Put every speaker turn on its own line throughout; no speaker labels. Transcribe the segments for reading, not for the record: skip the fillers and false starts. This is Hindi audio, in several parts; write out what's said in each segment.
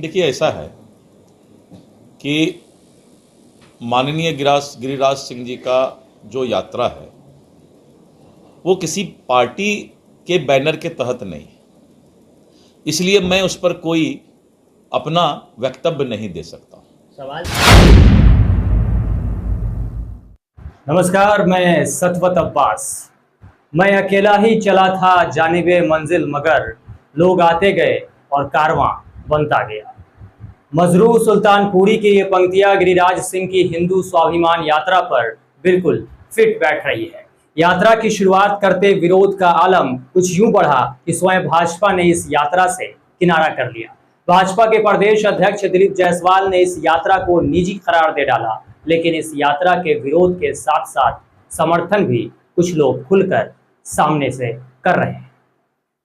देखिए, ऐसा है कि माननीय गिरिराज सिंह जी का जो यात्रा है वो किसी पार्टी के बैनर के तहत नहीं, इसलिए मैं उस पर कोई अपना वक्तव्य नहीं दे सकता।
सवाल। नमस्कार, मैं सतवत अब्बास। मैं अकेला ही चला था जानिबे मंजिल, मगर लोग आते गए और कारवां बनता गया। मजरू सुल्तानपुरी की ये पंक्तियां गिरिराज सिंह की हिंदू स्वाभिमान यात्रा पर बिल्कुल फिट बैठ रही है। यात्रा की शुरुआत करते विरोध का आलम कुछ यूं बढ़ा कि स्वयं भाजपा ने इस यात्रा से किनारा कर लिया। भाजपा के प्रदेश अध्यक्ष दिलीप जायसवाल ने इस यात्रा को निजी करार दे डाला, लेकिन इस यात्रा के विरोध के साथ साथ समर्थन भी कुछ लोग खुलकर सामने से कर रहे हैं।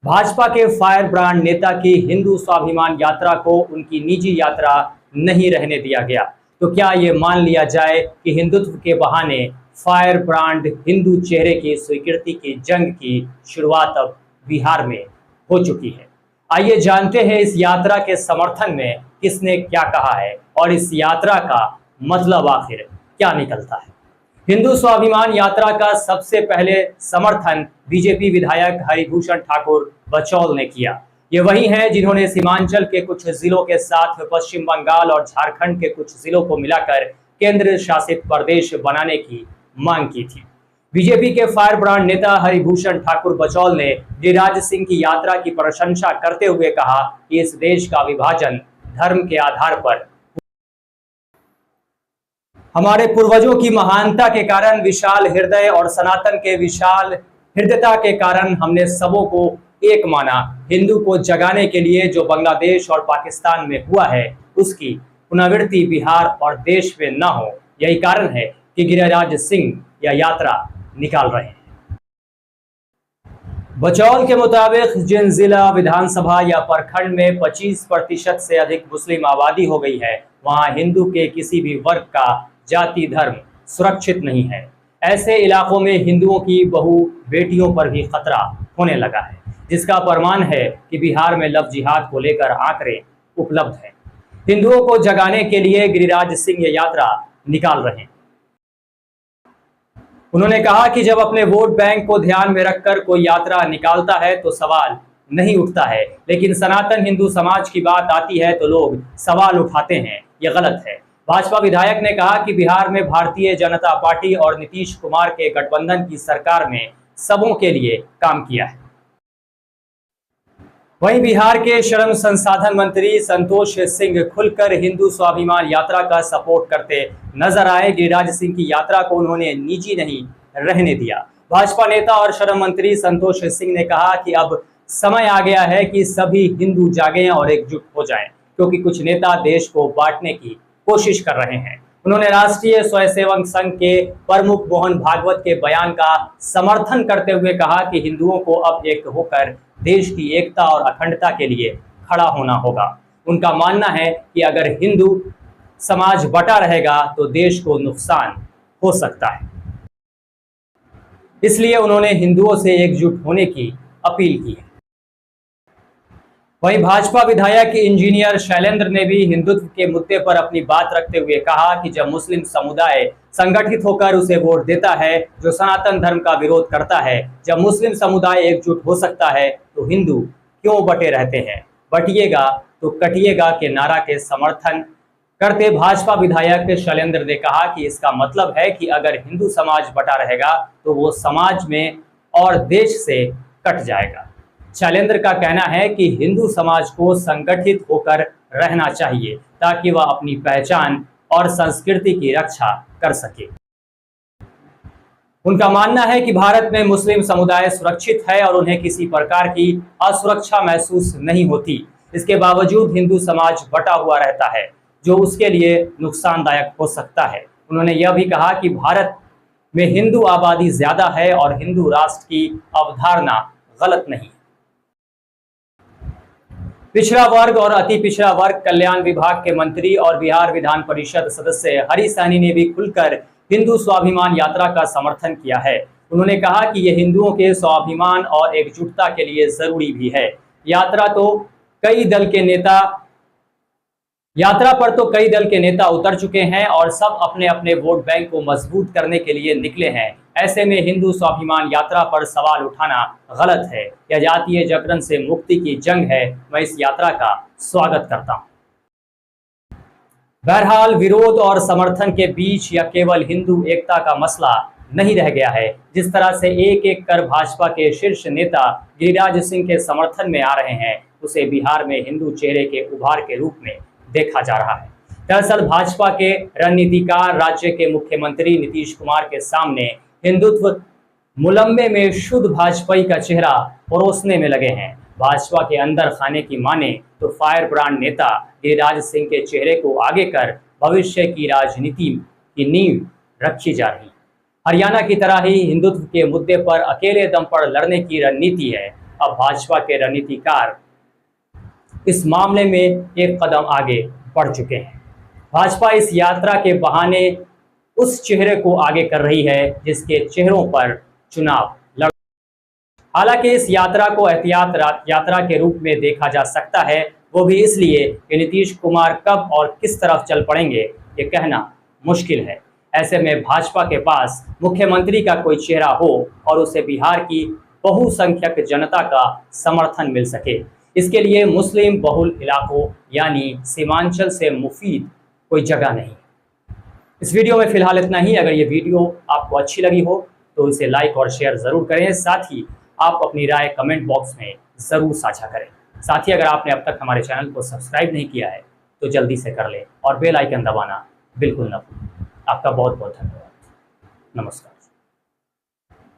भाजपा के फायर ब्रांड नेता की हिंदू स्वाभिमान यात्रा को उनकी निजी यात्रा नहीं रहने दिया गया, तो क्या ये मान लिया जाए कि हिंदुत्व के बहाने फायर ब्रांड हिंदू चेहरे की स्वीकृति की जंग की शुरुआत अब बिहार में हो चुकी है। आइए जानते हैं इस यात्रा के समर्थन में किसने क्या कहा है और इस यात्रा का मतलब आखिर क्या निकलता है। हिंदू स्वाभिमान यात्रा का सबसे पहले समर्थन बीजेपी विधायक हरिभूषण ठाकुर बचौल ने किया। ये वही हैं जिन्होंने सीमांचल के कुछ जिलों के साथ पश्चिम बंगाल और झारखंड के कुछ जिलों को मिलाकर केंद्र शासित प्रदेश बनाने की मांग की थी। बीजेपी के फायर ब्रांड नेता हरिभूषण ठाकुर बचौल ने गिरिराज सिंह की यात्रा की प्रशंसा करते हुए कहा कि इस देश का विभाजन धर्म के आधार पर हमारे पूर्वजों की महानता के कारण, विशाल हृदय और सनातन के विशाल हृदयता के कारण हमने सबों को एक माना। हिंदू को जगाने के लिए जो बांग्लादेश और पाकिस्तान में हुआ है उसकी पुनरावृत्ति बिहार और देश में न हो, यही कारण है कि गिरिराज सिंह यह यात्रा निकाल रहे हैं। बचौल के मुताबिक जिन जिला विधानसभा या प्रखंड में 25% से अधिक मुस्लिम आबादी हो गई है, वहां हिंदू के किसी भी वर्ग का जाति धर्म सुरक्षित नहीं है। ऐसे इलाकों में हिंदुओं की बहु बेटियों पर भी खतरा होने लगा है, जिसका प्रमाण है कि बिहार में लव जिहाद को लेकर आंकड़े उपलब्ध हैं। हिंदुओं को जगाने के लिए गिरिराज सिंह ये यात्रा निकाल रहे हैं। उन्होंने कहा कि जब अपने वोट बैंक को ध्यान में रखकर कोई यात्रा निकालता है तो सवाल नहीं उठता है, लेकिन सनातन हिंदू समाज की बात आती है तो लोग सवाल उठाते हैं। यह गलत है। भाजपा विधायक ने कहा कि बिहार में भारतीय जनता पार्टी और नीतीश कुमार के गठबंधन की सरकार में सबों के लिए काम किया है। वहीं बिहार के श्रम संसाधन मंत्री संतोष सिंह खुलकर हिंदू स्वाभिमान यात्रा का सपोर्ट करते नजर आए। गिरिराज सिंह की यात्रा को उन्होंने निजी नहीं रहने दिया। भाजपा नेता और श्रम मंत्री संतोष सिंह ने कहा कि अब समय आ गया है कि सभी हिंदू जागें और एकजुट हो जाएं, क्योंकि कुछ नेता देश को बांटने की कोशिश कर रहे हैं। उन्होंने राष्ट्रीय स्वयंसेवक संघ के प्रमुख मोहन भागवत के बयान का समर्थन करते हुए कहा कि हिंदुओं को अब एक होकर देश की एकता और अखंडता के लिए खड़ा होना होगा। उनका मानना है कि अगर हिंदू समाज बटा रहेगा तो देश को नुकसान हो सकता है, इसलिए उन्होंने हिंदुओं से एकजुट होने की अपील की है। वहीं भाजपा विधायक इंजीनियर शैलेंद्र ने भी हिंदुत्व के मुद्दे पर अपनी बात रखते हुए कहा कि जब मुस्लिम समुदाय संगठित होकर उसे वोट देता है जो सनातन धर्म का विरोध करता है, जब मुस्लिम समुदाय एकजुट हो सकता है तो हिंदू क्यों बटे रहते हैं। बटिएगा तो कटिएगा के नारा के समर्थन करते भाजपा विधायक शैलेंद्र ने कहा कि इसका मतलब है कि अगर हिंदू समाज बटा रहेगा तो वो समाज में और देश से कट जाएगा। शैलेंद्र का कहना है कि हिंदू समाज को संगठित होकर रहना चाहिए ताकि वह अपनी पहचान और संस्कृति की रक्षा कर सके। उनका मानना है कि भारत में मुस्लिम समुदाय सुरक्षित है और उन्हें किसी प्रकार की असुरक्षा महसूस नहीं होती। इसके बावजूद हिंदू समाज बटा हुआ रहता है, जो उसके लिए नुकसानदायक हो सकता है। उन्होंने यह भी कहा कि भारत में हिंदू आबादी ज्यादा है और हिंदू राष्ट्र की अवधारणा गलत नहीं। पिछड़ा वर्ग और अति पिछड़ा वर्ग कल्याण विभाग के मंत्री और बिहार विधान परिषद सदस्य हरि सहनी ने भी खुलकर हिंदू स्वाभिमान यात्रा का समर्थन किया है। उन्होंने कहा कि यह हिंदुओं के स्वाभिमान और एकजुटता के लिए जरूरी भी है। यात्रा तो कई दल के नेता यात्रा पर तो कई दल के नेता उतर चुके हैं और सब अपने अपने वोट बैंक को मजबूत करने के लिए निकले हैं। ऐसे में हिंदू स्वाभिमान यात्रा पर सवाल उठाना गलत है। यह जातीय जबरन से मुक्ति की जंग है। मैं इस यात्रा का स्वागत करता हूं। बहरहाल विरोध और समर्थन के बीच यह केवल हिंदू एकता का मसला नहीं रह गया है। जिस तरह से एक एक कर भाजपा के शीर्ष नेता गिरिराज सिंह के समर्थन में आ रहे हैं, उसे बिहार में हिंदू चेहरे के उभार के रूप में देखा जा रहा है। दरअसल भाजपा के रणनीतिकार राज्य के मुख्यमंत्री नीतीश कुमार के सामने हिंदुत्व मुलम्मे में शुद्ध भाजपाई का चेहरा परोसने में लगे हैं। भाजपा के अंदर खाने की माने तो फायर ब्रांड नेता गिरिराज सिंह के चेहरे को आगे कर भविष्य की राजनीति की नींव रखी जा रही। हरियाणा की तरह ही हिंदुत्व के मुद्दे पर अकेले दम पर लड़ने की रणनीति है। अब भाजपा के रणनीतिकार इस मामले में एक कदम आगे बढ़ चुके हैं। भाजपा इस यात्रा के बहाने उस चेहरे को आगे कर रही है जिसके चेहरों पर चुनाव लड़। हालांकि इस यात्रा को एहतियात यात्रा के रूप में देखा जा सकता है, वो भी इसलिए कि नीतीश कुमार कब और किस तरफ चल पड़ेंगे ये कहना मुश्किल है। ऐसे में भाजपा के पास मुख्यमंत्री का कोई चेहरा हो और उसे बिहार की बहुसंख्यक जनता का समर्थन मिल सके, इसके लिए मुस्लिम बहुल इलाकों यानी सीमांचल से मुफीद कोई जगह नहीं। इस वीडियो में फिलहाल इतना ही। अगर ये वीडियो आपको अच्छी लगी हो तो इसे लाइक और शेयर ज़रूर करें। साथ ही आप अपनी राय कमेंट बॉक्स में ज़रूर साझा करें। साथ ही अगर आपने अब तक हमारे चैनल को सब्सक्राइब नहीं किया है तो जल्दी से कर लें और बेल आइकन दबाना बिल्कुल न भूलें। आपका बहुत बहुत धन्यवाद। नमस्कार।